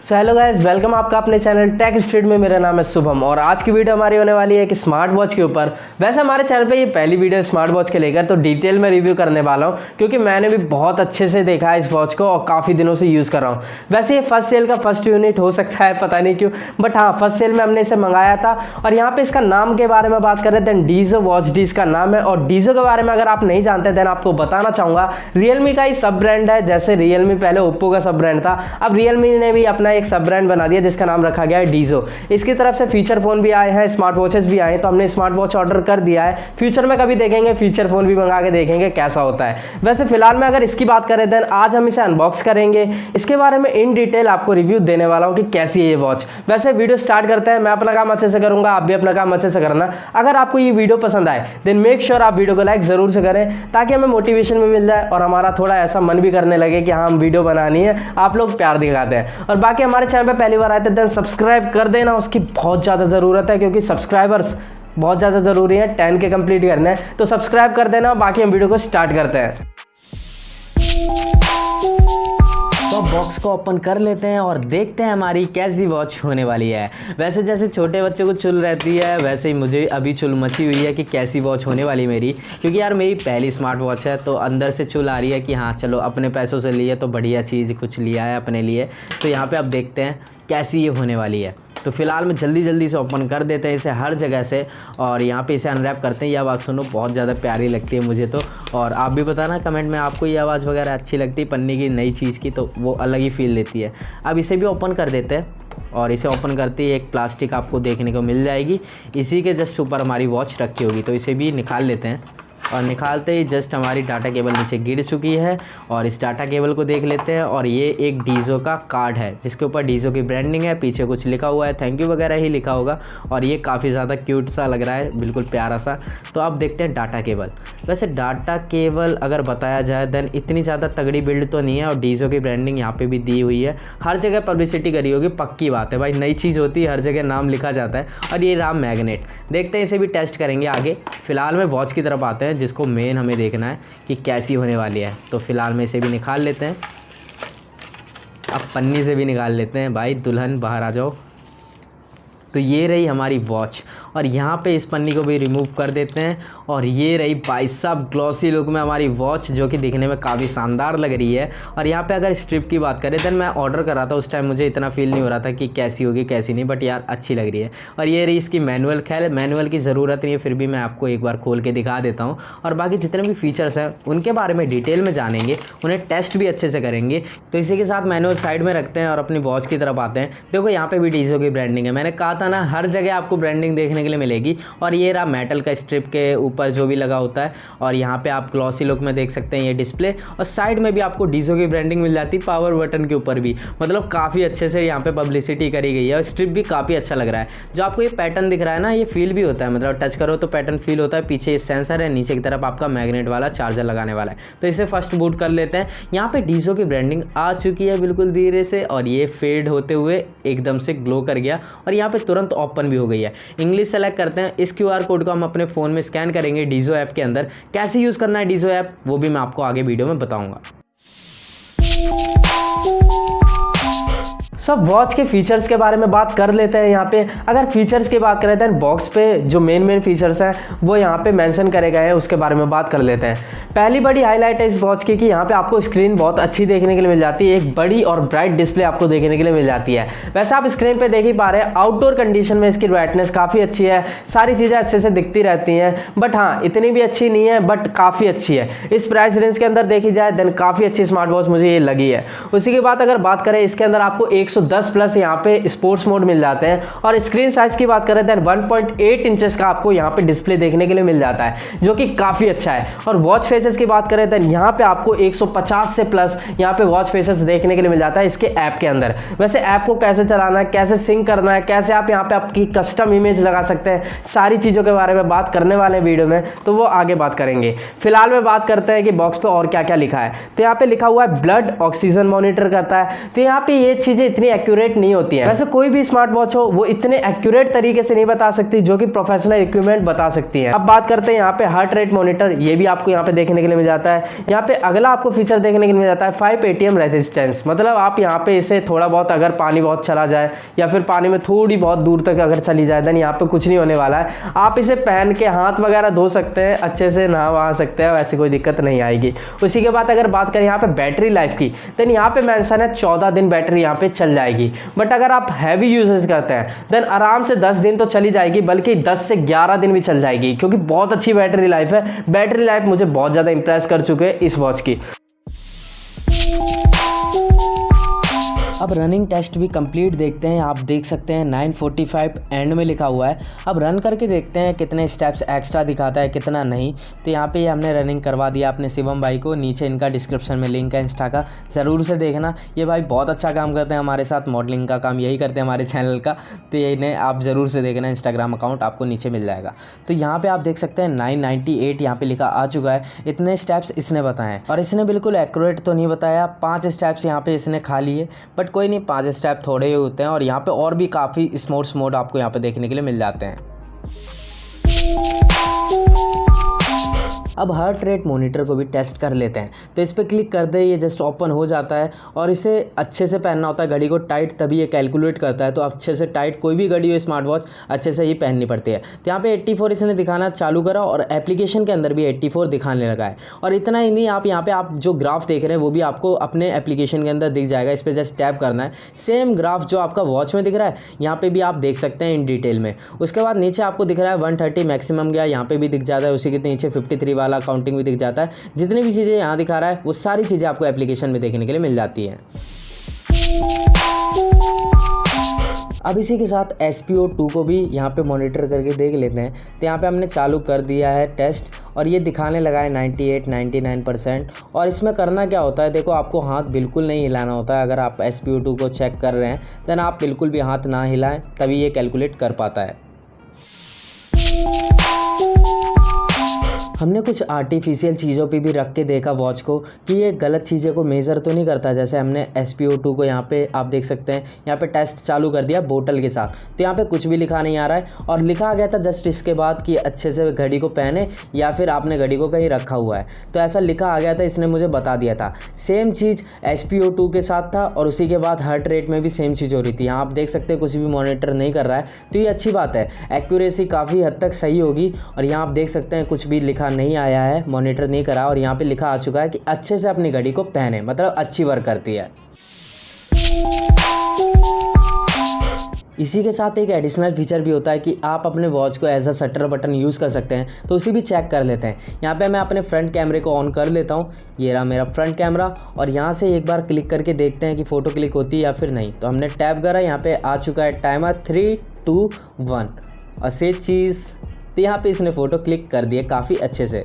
So hello guys, welcome आपका अपने channel take street में। मेरा नाम है शुभम और आज की वीडियो हमारी होने वाली है कि स्मार्ट वॉच के ऊपर। वैसे हमारे चैनल पे ये पहली वीडियो स्मार्ट वॉच के लेकर तो डिटेल में रिव्यू करने वाला हूँ, क्योंकि मैंने भी बहुत अच्छे से देखा है इस वॉच को और काफ़ी दिनों से यूज़ कर रहा हूँ। वैसे ये फर्स्ट सेल का फर्स्ट यूनिट हो सकता है, पता नहीं क्यों, बट हाँ फर्स्ट सेल में हमने इसे मंगाया था। और यहाँ पे इसका नाम के बारे में बात करें देन डीजो वॉच डी इसका नाम है। और डीजो के बारे में अगर आप नहीं जानते देन आपको बताना चाहूँगा, रियलमी का ही सब ब्रांड है। जैसे रियलमी पहले ओप्पो का सब ब्रांड था, अब रियलमी ने भी अपना एक सब ब्रांड बना दिया जिसका नाम रखा गया है डीजो। इसकी तरफ से फीचर फोन भी आए हैं, स्मार्ट वॉचेस भी आए हैं, तो हमने स्मार्ट वॉच ऑर्डर कर दिया है। फ्यूचर में कभी देखेंगे फीचर फोन भी मंगा के देखेंगे कैसा होता है। वैसे फिलहाल में अगर इसकी बात करें देन आज हम इसे अनबॉक्स करेंगे, इसके बारे में इन डिटेल आपको रिव्यू देने वाला हूँ कि कैसी है ये वॉच। वैसे वीडियो स्टार्ट करते हैं, मैं अपना काम अच्छे से करूंगा, आप भी अपना काम अच्छे से करना। अगर आपको ये वीडियो पसंद आए देन मेक श्योर आप वीडियो को लाइक जरूर से करें, ताकि हमें मोटिवेशन भी मिल जाए और हमारा थोड़ा ऐसा मन भी करने लगे कि हाँ हम वीडियो बनानी है, आप लोग प्यार दिखाते हैं। और बाकी हमारे चैनल पे पहली बार आए थे देन सब्सक्राइब कर देना, उसकी बहुत ज़्यादा ज़रूरत है, क्योंकि सब्सक्राइबर्स बहुत ज़्यादा ज़रूरी है, 10 के कंप्लीट करना है, तो सब्सक्राइब कर देना। बाकी हम वीडियो को स्टार्ट करते हैं। तो बॉक्स को ओपन कर लेते हैं और देखते हैं हमारी कैसी वॉच होने वाली है। वैसे जैसे छोटे बच्चों को चुल रहती है, वैसे ही मुझे अभी चुल मची हुई है कि कैसी वॉच होने वाली मेरी, क्योंकि यार मेरी पहली स्मार्ट वॉच है, तो अंदर से चुल आ रही है कि हाँ चलो अपने पैसों से लिए तो बढ़िया चीज़ कुछ लिया है अपने लिए। तो यहाँ पे अब देखते हैं कैसी ये होने वाली है। तो फिलहाल में जल्दी से ओपन कर देते हैं इसे हर जगह से, और यहाँ पे इसे अनरैप करते हैं। ये आवाज़ सुनो, बहुत ज़्यादा प्यारी लगती है मुझे तो। और आप भी बताना कमेंट में आपको ये आवाज़ वगैरह अच्छी लगती है पन्नी की नई चीज़ की, तो वो अलग ही फील देती है। अब इसे भी ओपन कर देते हैं, और इसे ओपन करते ही एक प्लास्टिक आपको देखने को मिल जाएगी। इसी के जस्ट ऊपर हमारी वॉच रखी होगी, तो इसे भी निकाल लेते हैं। और निकालते ही जस्ट हमारी डाटा केबल नीचे गिर चुकी है, और इस डाटा केबल को देख लेते हैं। और ये एक डीजो का कार्ड है जिसके ऊपर डीजो की ब्रांडिंग है, पीछे कुछ लिखा हुआ है, थैंक यू वगैरह ही लिखा होगा। और ये काफ़ी ज़्यादा क्यूट सा लग रहा है, बिल्कुल प्यारा सा। तो अब देखते हैं डाटा केबल। वैसे डाटा केबल अगर बताया जाए देन इतनी ज़्यादा तगड़ी बिल्ड तो नहीं है, और डीजो की ब्रांडिंग यहाँ पर भी दी हुई है। हर जगह पब्लिसिटी करी होगी, पक्की बात है भाई, नई चीज़ होती है हर जगह नाम लिखा जाता है। और ये राम मैग्नेट, देखते हैं इसे भी टेस्ट करेंगे आगे। फिलहाल में वॉच की तरफ आते हैं, जिसको मेन हमें देखना है कि कैसी होने वाली है। तो फिलहाल में इसे भी निकाल लेते हैं, अब पन्नी से भी निकाल लेते हैं। भाई दुल्हन बाहर आ जाओ। तो ये रही हमारी वॉच, और यहाँ पे इस पन्नी को भी रिमूव कर देते हैं। और ये रही भाई साहब ग्लॉसी लुक में हमारी वॉच, जो कि दिखने में काफ़ी शानदार लग रही है। और यहाँ पे अगर स्ट्रिप की बात करें देन मैं ऑर्डर कर रहा था उस टाइम, मुझे इतना फील नहीं हो रहा था कि कैसी होगी कैसी नहीं, बट यार अच्छी लग रही है। और ये रही इसकी मैनुअल। खैर मैनुअल की ज़रूरत नहीं है, फिर भी मैं आपको एक बार खोल के दिखा देता हूँ। और बाकी जितने भी फीचर्स हैं उनके बारे में डिटेल में जानेंगे, उन्हें टेस्ट भी अच्छे से करेंगे। तो इसी के साथ मैनुअल साइड में रखते हैं और अपनी वॉच की तरफ आते हैं। देखो यहाँ पे भी डीजो की ब्रांडिंग है, मैंने कहा था ना हर जगह आपको ब्रांडिंग देखने के लिए मिलेगी। और ये रहा मेटल का स्ट्रिप के ऊपर जो भी लगा होता है, और यहाँ पे आप ग्लॉसी लुक में देख सकते हैं ये डिस्प्ले। और साइड में भी आपको डीजो की ब्रांडिंग मिल जाती है, पावर बटन के ऊपर भी। मतलब काफ़ी अच्छे से यहाँ पे पब्लिसिटी करी गई है, और स्ट्रिप भी काफ़ी अच्छा लग रहा है। जो आपको ये पैटर्न दिख रहा है ना, ये फील भी होता है, मतलब टच करो तो पैटर्न फील होता है। पीछे ये सेंसर है, नीचे की तरफ आपका मैग्नेट वाला चार्जर लगाने वाला है। तो इसे फर्स्ट बूट कर लेते हैं। यहाँ पे डीजो की ब्रांडिंग आ चुकी है बिल्कुल धीरे से, और ये फेड होते हुए एकदम से ग्लो कर गया, और यहाँ पे तुरंत ओपन भी हो गई है। इंग्लिश सेलेक्ट करते हैं। इस QR कोड को हम अपने फ़ोन में स्कैन करेंगे डीजो ऐप के अंदर। कैसे यूज़ करना है डीजो ऐप वो भी मैं आपको आगे वीडियो में बताऊंगा। सब वॉच के फीचर्स के बारे में बात कर लेते हैं। यहाँ पे अगर फीचर्स की बात करें तो बॉक्स पे जो मेन फीचर्स हैं वो यहाँ पे मेंशन करे गए हैं, उसके बारे में बात कर लेते हैं। पहली बड़ी हाईलाइट है इस वॉच की कि यहाँ पे आपको स्क्रीन बहुत अच्छी देखने के लिए मिल जाती है, एक बड़ी और ब्राइट डिस्प्ले आपको देखने के लिए मिल जाती है। वैसे आप स्क्रीन पे देख ही पा रहे हैं, आउटडोर कंडीशन में इसकी ब्राइटनेस काफ़ी अच्छी है, सारी चीज़ें अच्छे से दिखती रहती हैं। बट हाँ इतनी भी अच्छी नहीं है, बट काफ़ी अच्छी है। इस प्राइस रेंज के अंदर देखी जाए देन काफ़ी अच्छी स्मार्ट वॉच मुझे ये लगी है। उसी के बाद अगर बात करें, इसके अंदर आपको 110 प्लस यहाँ पे स्पोर्ट्स मोड मिल जाते हैं। और स्क्रीन साइज की बात करें देन 1.8 इंचेस का आपको यहाँ पे डिस्प्ले देखने के लिए मिल जाता है, जो कि काफ़ी अच्छा है। और वॉच फेसेस की बात करें देन यहाँ पे आपको 150 से प्लस यहाँ पे वॉच फेसेस देखने के लिए मिल जाता है इसके ऐप के अंदर। वैसे ऐप को कैसे चलाना है, कैसे सिंक करना है, कैसे आप यहाँ पे आपकी कस्टम इमेज लगा सकते हैं, सारी चीज़ों के बारे में बात करने वाले वीडियो में, तो वो आगे बात करेंगे। फिलहाल में बात करते हैं कि बॉक्स पे और क्या क्या लिखा है। तो यहाँ पे लिखा हुआ है ब्लड ऑक्सीजन मॉनिटर करता है। तो यहाँ पे ये चीज़ें इतनी इतनी एक्यूरेट नहीं होती है। वैसे कोई भी स्मार्ट वॉच हो वो इतने एक्यूरेट तरीके से नहीं बता सकती जो कि प्रोफेशनल इक्विपमेंट बता सकती है। अब बात करते हैं यहाँ पे हार्ट रेट मॉनिटर, ये भी आपको यहाँ पे देखने के लिए मिल जाता है। यहाँ पे अगला आपको फीचर देखने के लिए मिल जाता है 5 ATM रेजिस्टेंस, मतलब आप यहाँ पे इसे थोड़ा बहुत अगर पानी बहुत चला जाए या फिर पानी में थोड़ी बहुत दूर तक अगर चली जाए देन यहाँ पे कुछ नहीं होने वाला है। आप इसे पहन के हाथ वगैरह धो सकते हैं, अच्छे से नहा वहा सकते हैं, वैसे कोई दिक्कत नहीं आएगी। उसी के बाद अगर बात करें यहाँ पे बैटरी लाइफ की, देन यहाँ पे मेंशन है 14 दिन बैटरी यहाँ पे चल जाएगी। बट अगर आप हैवी यूजेस करते हैं देन आराम से 10 दिन तो चली जाएगी, बल्कि 10 से 11 दिन भी चल जाएगी, क्योंकि बहुत अच्छी बैटरी लाइफ है। बैटरी लाइफ मुझे बहुत ज़्यादा इंप्रेस कर चुके हैं इस वॉच की। अब रनिंग टेस्ट भी कंप्लीट देखते हैं। आप देख सकते हैं 9:45 एंड में लिखा हुआ है। अब रन करके देखते हैं कितने स्टेप्स एक्स्ट्रा दिखाता है कितना नहीं। तो यहाँ पे हमने रनिंग करवा दिया अपने शिवम भाई को। नीचे इनका डिस्क्रिप्शन में लिंक है इंस्टा का, ज़रूर से देखना। ये भाई बहुत अच्छा काम करते हैं हमारे साथ, मॉडलिंग का काम यही करते हैं हमारे चैनल का। तो इन्हें आप ज़रूर से देखना, इंस्टाग्राम अकाउंट आपको नीचे मिल जाएगा। तो यहाँ पर आप देख सकते हैं 998 यहाँ पर लिखा आ चुका है। इतने स्टेप्स इसने बताएँ और इसने बिल्कुल एक्यूरेट तो नहीं बताया। 5 स्टेप्स यहाँ पर इसने खा लिए, बट कोई नहीं, 5 स्टेप थोड़े ही होते हैं। और यहाँ पे और भी काफ़ी स्पोर्ट्स मोड आपको यहाँ पे देखने के लिए मिल जाते हैं। अब हार्ट रेट मॉनिटर को भी टेस्ट कर लेते हैं। तो इस पर क्लिक कर दे, ये जस्ट ओपन हो जाता है और इसे अच्छे से पहनना होता है घड़ी को टाइट, तभी ये कैलकुलेट करता है। तो अच्छे से टाइट कोई भी घड़ी हो स्मार्ट वॉच अच्छे से ही पहननी पड़ती है। तो यहाँ पे 84 इसने दिखाना चालू करा और एप्लीकेशन के अंदर भी 84 दिखाने लगा है। और इतना ही नहीं, आप यहाँ पे आप जो ग्राफ देख रहे हैं वो भी आपको अपने एप्लीकेशन के अंदर दिख जाएगा। इस पर जस्ट टैप करना है, सेम ग्राफ जो आपका वॉच में दिख रहा है यहाँ पे भी आप देख सकते हैं इन डिटेल में। उसके बाद नीचे आपको दिख रहा है 130 मैक्सिमम गया, यहाँ पे भी दिख जाता है। उसी के नीचे 53 वाला काउंटिंग भी दिख जाता है। जितनी भी चीज़ें यहाँ दिखा रहा है वो सारी चीज़ें आपको एप्लीकेशन में देखने के लिए मिल जाती हैं। अब इसी के साथ SpO2 को भी यहाँ पे मॉनिटर करके देख लेते हैं। तो यहाँ पे हमने चालू कर दिया है टेस्ट और ये दिखाने लगा है 98-99%। और इसमें करना क्या होता है, देखो आपको हाथ बिल्कुल नहीं हिलाना होता है। अगर आप SpO2 को चेक कर रहे हैं देन आप बिल्कुल भी हाथ ना हिलाएं, तभी ये कैलकुलेट कर पाता है। हमने कुछ आर्टिफिशियल चीज़ों पे भी रख के देखा वॉच को कि ये गलत चीज़ों को मेज़र तो नहीं करता। जैसे हमने SpO2 को यहाँ पे आप देख सकते हैं, यहाँ पे टेस्ट चालू कर दिया बोतल के साथ। तो यहाँ पे कुछ भी लिखा नहीं आ रहा है और लिखा गया था जस्ट इसके बाद कि अच्छे से घड़ी को पहने या फिर आपने घड़ी को कहीं रखा हुआ है। तो ऐसा लिखा आ गया था, इसने मुझे बता दिया था। सेम चीज़ SpO2 के साथ था और उसी के बाद हार्ट रेट में भी सेम चीज़ हो रही थी। यहाँ आप देख सकते हैं कुछ भी मॉनिटर नहीं कर रहा है, तो ये अच्छी बात है। एक्यूरेसी काफ़ी हद तक सही होगी। और यहाँ आप देख सकते हैं कुछ भी लिखा नहीं आया है, मॉनिटर नहीं करा और यहाँ पे लिखा आ चुका है कि अच्छे से अपनी घड़ी को पहने, मतलब अच्छी वर्क करती है। इसी के साथ एक एडिशनल फीचर भी होता है कि आप अपने वॉच को as a shutter button use कर सकते हैं। तो उसी भी चेक कर लेते हैं। यहाँ पे मैं अपने फ्रंट कैमरे को ऑन कर लेता हूँ। ये रहा मेरा फ्रंट कैमरा और यहाँ से एक बार क्लिक करके देखते हैं कि फ़ोटो क्लिक होती है या फिर नहीं। तो हमने टैप करा, यहाँ पे आ चुका है टाइमर 3, 2, 1 और से चीज़। तो यहाँ पे इसने फ़ोटो क्लिक कर दिए काफ़ी अच्छे से।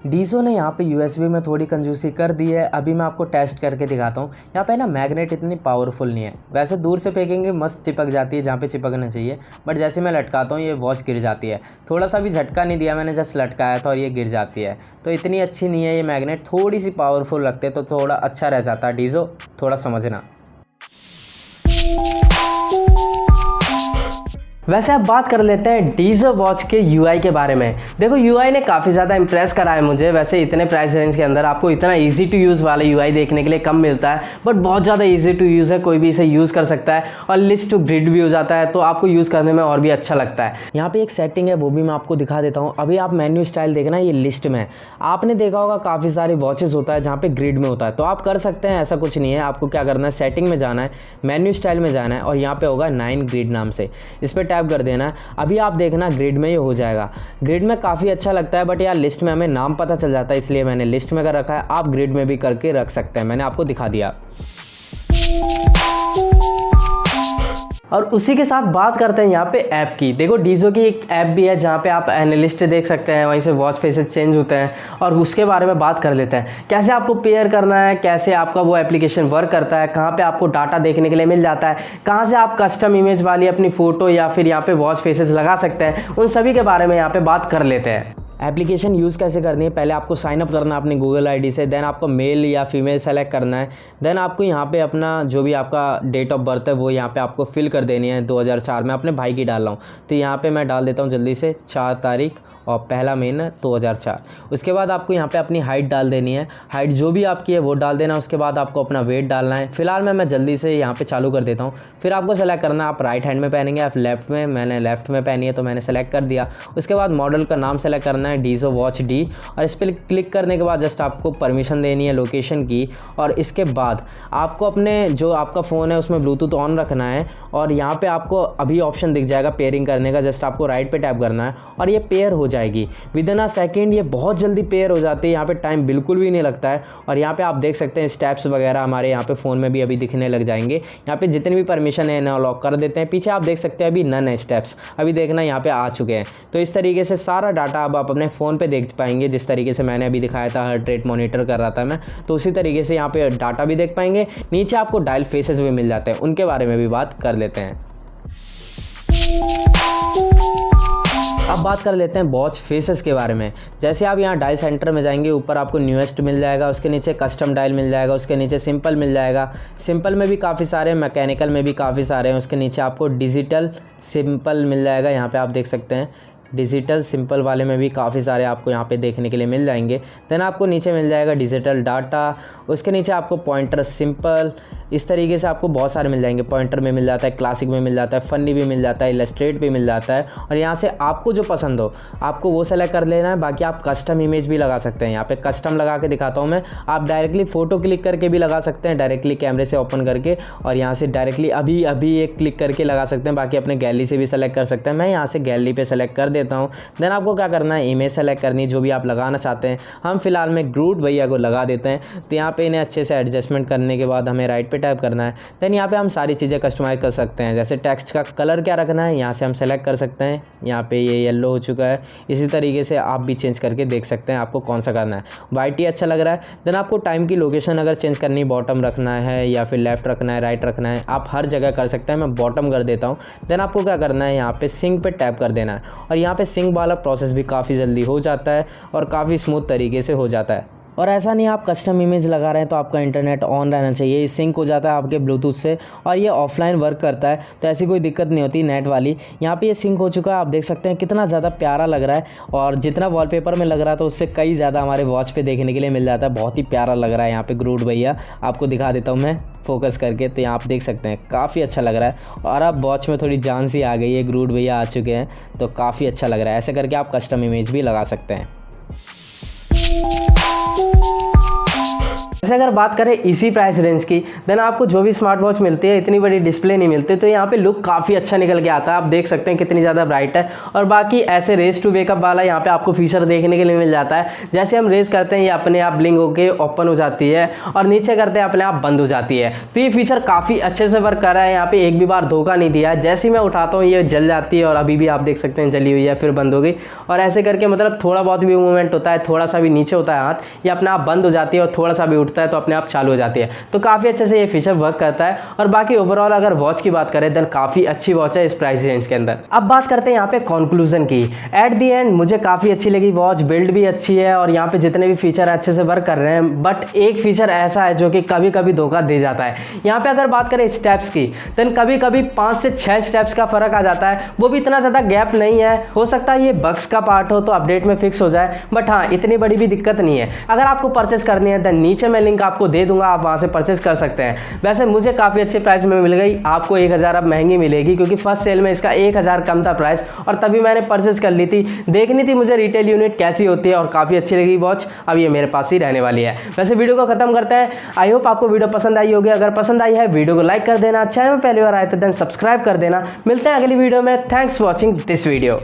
डीजो ने यहाँ पे USB में थोड़ी कंजूसी कर दी है। अभी मैं आपको टेस्ट करके दिखाता हूँ। यहाँ पे ना मैग्नेट इतनी पावरफुल नहीं है। वैसे दूर से फेंकेंगे मस्त चिपक जाती है जहाँ पे चिपकना चाहिए, बट जैसे मैं लटकाता हूँ ये वॉच गिर जाती है। थोड़ा सा भी झटका नहीं दिया मैंने, जस्ट लटकाया था और ये गिर जाती है। तो इतनी अच्छी नहीं है ये मैग्नेट, थोड़ी सी पावरफुल लगते तो थोड़ा अच्छा रह जाता। डीजो थोड़ा समझना। वैसे अब बात कर लेते हैं डीजो वॉच के UI के बारे में। देखो UI ने काफ़ी ज़्यादा इंप्रेस करा है मुझे। वैसे इतने प्राइस रेंज के अंदर आपको इतना इजी टू यूज़ वाला UI देखने के लिए कम मिलता है, बट बहुत ज़्यादा इजी टू यूज़ है, कोई भी इसे यूज़ कर सकता है और लिस्ट टू ग्रिड भी हो जाता है, तो आपको यूज़ करने में और भी अच्छा लगता है। यहाँ पर एक सेटिंग है वो भी मैं आपको दिखा देता हूँ। अभी आप मेन्यू स्टाइल देखना, ये लिस्ट में आपने देखा होगा काफ़ी सारे वॉचेस होता है जहाँ पर ग्रिड में होता है, तो आप कर सकते हैं, ऐसा कुछ नहीं है। आपको क्या करना है, सेटिंग में जाना है, मेन्यू स्टाइल में जाना है और यहाँ पर होगा 9 ग्रिड नाम से, इस पर टैप कर देना है। अभी आप देखना ग्रिड में ही हो जाएगा। ग्रिड में काफ़ी अच्छा लगता है, बट यार लिस्ट में हमें नाम पता चल जाता है, इसलिए मैंने लिस्ट में कर रखा है। आप ग्रिड में भी करके रख सकते हैं, मैंने आपको दिखा दिया। और उसी के साथ बात करते हैं यहाँ पे ऐप की। देखो डीजो की एक ऐप भी है जहाँ पे आप एनालिस्ट देख सकते हैं, वहीं से वॉच फेसेस चेंज होते हैं और उसके बारे में बात कर लेते हैं। कैसे आपको पेयर करना है, कैसे आपका वो एप्लीकेशन वर्क करता है, कहाँ पे आपको डाटा देखने के लिए मिल जाता है, कहाँ से आप कस्टम इमेज वाली अपनी फ़ोटो या फिर यहाँ पे वॉच फेसेस लगा सकते हैं, उन सभी के बारे में यहाँ पे बात कर लेते हैं। एप्लीकेशन यूज़ कैसे करनी है, पहले आपको साइन अप करना है अपनी गूगल आईडी से, देन आपको मेल या फीमेल सेलेक्ट करना है, देन आपको यहाँ पे अपना जो भी आपका डेट ऑफ बर्थ है वो यहाँ पे आपको फिल कर देनी है। 2004 में अपने भाई की डाल रहा हूँ, तो यहाँ पे मैं डाल देता हूँ जल्दी से 4 तारीख और पहला महीना 2004। उसके बाद आपको यहाँ पे अपनी हाइट डाल देनी है, हाइट जो भी आपकी है वो डाल देना। उसके बाद आपको अपना वेट डालना है। फिलहाल मैं जल्दी से यहाँ पे चालू कर देता हूँ। फिर आपको सेलेक्ट करना है आप राइट हैंड में पहनेंगे आप लेफ्ट में, मैंने लेफ्ट में पहनी है तो मैंने सेलेक्ट कर दिया। उसके बाद मॉडल का नाम सेलेक्ट करना है डीजो वॉच डी, और इस पर क्लिक करने के बाद जस्ट आपको परमिशन देनी है लोकेशन की। और इसके बाद आपको अपने जो आपका फ़ोन है उसमें ब्लूटूथ ऑन रखना है, और यहाँ पे आपको अभी ऑप्शन दिख जाएगा पेयरिंग करने का, जस्ट आपको राइट पे टैप करना है और ये पेयर हो जाएगी विद इन अ सेकेंड। ये बहुत जल्दी पेयर हो जाती है, यहाँ पे टाइम बिल्कुल भी नहीं लगता है। और यहाँ पे आप देख सकते हैं स्टेप्स वगैरह हमारे यहाँ पे फ़ोन में भी अभी दिखने लग जाएंगे। यहाँ पे जितनी भी परमिशन है ना लॉक कर देते हैं। पीछे आप देख सकते हैं अभी नन है स्टेप्स, अभी देखना यहाँ पे आ चुके हैं। तो इस तरीके से सारा डाटा अब आप अपने फ़ोन पे देख पाएंगे, जिस तरीके से मैंने अभी दिखाया था, हार्ट रेट मॉनिटर कर रहा था मैं, तो उसी तरीके से यहाँ पे डाटा भी देख पाएंगे। नीचे आपको डायल फेसेस भी मिल जाते हैं, उनके बारे में भी बात कर लेते हैं। अब बात कर लेते हैं वॉच फेसेस के बारे में। जैसे आप यहाँ डायल सेंटर में जाएंगे, ऊपर आपको न्यूएस्ट मिल जाएगा, उसके नीचे कस्टम डायल मिल जाएगा, उसके नीचे सिंपल मिल जाएगा। सिंपल में भी काफ़ी सारे, मैकेनिकल में भी काफ़ी सारे हैं। उसके नीचे आपको डिजिटल सिंपल मिल जाएगा, यहाँ पे आप देख सकते हैं डिजिटल सिंपल वाले में भी काफ़ी सारे आपको यहाँ पे देखने के लिए मिल जाएंगे। देन आपको नीचे मिल जाएगा डिजिटल डाटा, उसके नीचे आपको पॉइंटर सिंपल, इस तरीके से आपको बहुत सारे मिल जाएंगे। पॉइंटर में मिल जाता है, क्लासिक में मिल जाता है, फनी भी मिल जाता है, इलस्ट्रेट भी मिल जाता है। और यहाँ से आपको जो पसंद हो आपको वो सेलेक्ट कर लेना है। बाकी आप कस्टम इमेज भी लगा सकते हैं, यहाँ पे कस्टम लगा के दिखाता हूँ मैं। आप डायरेक्टली फ़ोटो क्लिक करके भी लगा सकते हैं, डायरेक्टली कैमरे से ओपन करके, और यहाँ से डायरेक्टली अभी एक क्लिक करके लगा सकते हैं। बाकी अपने गैलरी से भी सेलेक्ट कर सकते हैं। मैं यहाँ से गैलरी पे सेलेक्ट कर देता हूँ। देन आपको क्या करना है, इमेज सेलेक्ट करनी है जो भी आप लगाना चाहते हैं। हम फिलहाल में ग्रूट भैया को लगा देते हैं। तो यहाँ पे इन्हें अच्छे से एडजस्टमेंट करने के बाद हमें राइट पे टैप करना है। देन यहाँ पे हम सारी चीज़ें कस्टमाइज़ कर सकते हैं। जैसे टेक्स्ट का कलर क्या रखना है, यहाँ से हम सेलेक्ट कर सकते हैं। यहाँ पे ये येलो हो चुका है, इसी तरीके से आप भी चेंज करके देख सकते हैं आपको कौन सा करना है। वाइट ही अच्छा लग रहा है। देन आपको टाइम की लोकेशन अगर चेंज करनी, बॉटम रखना है या फिर लेफ्ट रखना है, राइट रखना है, आप हर जगह कर सकते हैं। मैं बॉटम कर देता हूँ। देन आपको क्या करना है, यहाँ पे सिंक पे टैप कर देना है, और यहाँ पे सिंक वाला प्रोसेस भी काफ़ी जल्दी हो जाता है और काफ़ी स्मूथ तरीके से हो जाता है। और ऐसा नहीं आप कस्टम इमेज लगा रहे हैं तो आपका इंटरनेट ऑन रहना चाहिए, ये सिंक हो जाता है आपके ब्लूटूथ से, और ये ऑफलाइन वर्क करता है तो ऐसी कोई दिक्कत नहीं होती नेट वाली। यहाँ पे ये सिंक हो चुका है, आप देख सकते हैं कितना ज़्यादा प्यारा लग रहा है, और जितना वॉलपेपर में लग रहा था उससे कई ज़्यादा हमारे वॉच पे देखने के लिए मिल जाता है। बहुत ही प्यारा लग रहा है। यहाँ पे ग्रूट भैया आपको दिखा देता हूँ मैं फोकस करके, तो यहाँ आप देख सकते हैं काफ़ी अच्छा लग रहा है। और अब वॉच में थोड़ी जान सी आ गई है, ग्रूट भैया आ चुके हैं तो काफ़ी अच्छा लग रहा है। ऐसे करके आप कस्टम इमेज भी लगा सकते हैं। वैसे अगर बात करें इसी प्राइस रेंज की, देन आपको जो भी स्मार्ट वॉच मिलती है इतनी बड़ी डिस्प्ले नहीं मिलती, तो यहाँ पे लुक काफ़ी अच्छा निकल के आता है। आप देख सकते हैं कितनी ज़्यादा ब्राइट है। और बाकी ऐसे रेस टू वेकअप वाला यहाँ पे आपको फीचर देखने के लिए मिल जाता है। जैसे हम रेस करते हैं ये अपने आप ब्लिंक होके ओपन हो जाती है, और नीचे करते हैं अपने आप बंद हो जाती है। तो ये फीचर काफ़ी अच्छे से वर्क कर रहा है। यहाँ पे एक भी बार धोखा नहीं दिया है। जैसे ही मैं उठाता हूँ ये जल जाती है, और अभी भी आप देख सकते हैं जली हुई है, फिर बंद हो गई। और ऐसे करके मतलब थोड़ा बहुत भी मूवमेंट होता है, थोड़ा सा भी नीचे होता है हाथ, ये अपने आप बंद हो जाती है, और थोड़ा सा भी उठता है तो अपने आप चालू हो जाती है। तो काफ़ी अच्छे से ये फीचर वर्क करता है। और बाकी ओवरऑल अगर वॉच की बात करें देन काफ़ी अच्छी वॉच है इस प्राइस रेंज के अंदर। अब बात करते हैं यहाँ पे कंक्लूजन की। एट दी एंड मुझे काफ़ी अच्छी लगी वॉच, बिल्ड भी अच्छी है, और यहाँ पे जितने भी फीचर अच्छे से वर्क कर रहे हैं। बट एक फीचर ऐसा है जो कि कभी कभी धोखा दे जाता है। यहाँ पे अगर बात करें स्टेप्स की, देन कभी कभी 5 से 6 स्टेप्स का फर्क आ जाता है। वो भी इतना ज़्यादा गैप नहीं है, हो सकता है ये बग्स का पार्ट हो तो अपडेट में फिक्स हो जाए, बट हाँ इतनी बड़ी भी दिक्कत नहीं है। अगर आपको परचेस करनी है देन नीचे मैं लिंक आपको दे दूंगा, आप वहाँ से परचेस कर सकते हैं। वैसे मुझे काफ़ी अच्छे प्राइस में मिल गई, आपको 1000 अब महंगी मिलेगी, क्योंकि फर्स्ट सेल में इसका 1000 कम था प्राइस, और तभी मैंने परचेस कर ली थी। देखनी थी मुझे रिटेल यूनिट कैसी होती है, और काफ़ी अच्छी लगी वॉच। अब ये मेरे पास ही रहने वाली है। वैसे वीडियो को खत्म करते हैं। आई होप आपको वीडियो पसंद आई होगी। अगर पसंद आई है वीडियो को लाइक कर देना, चैनल में पहली बार आए तो देन सब्सक्राइब कर देना। मिलते हैं अगली वीडियो में। Thanks for watching this video.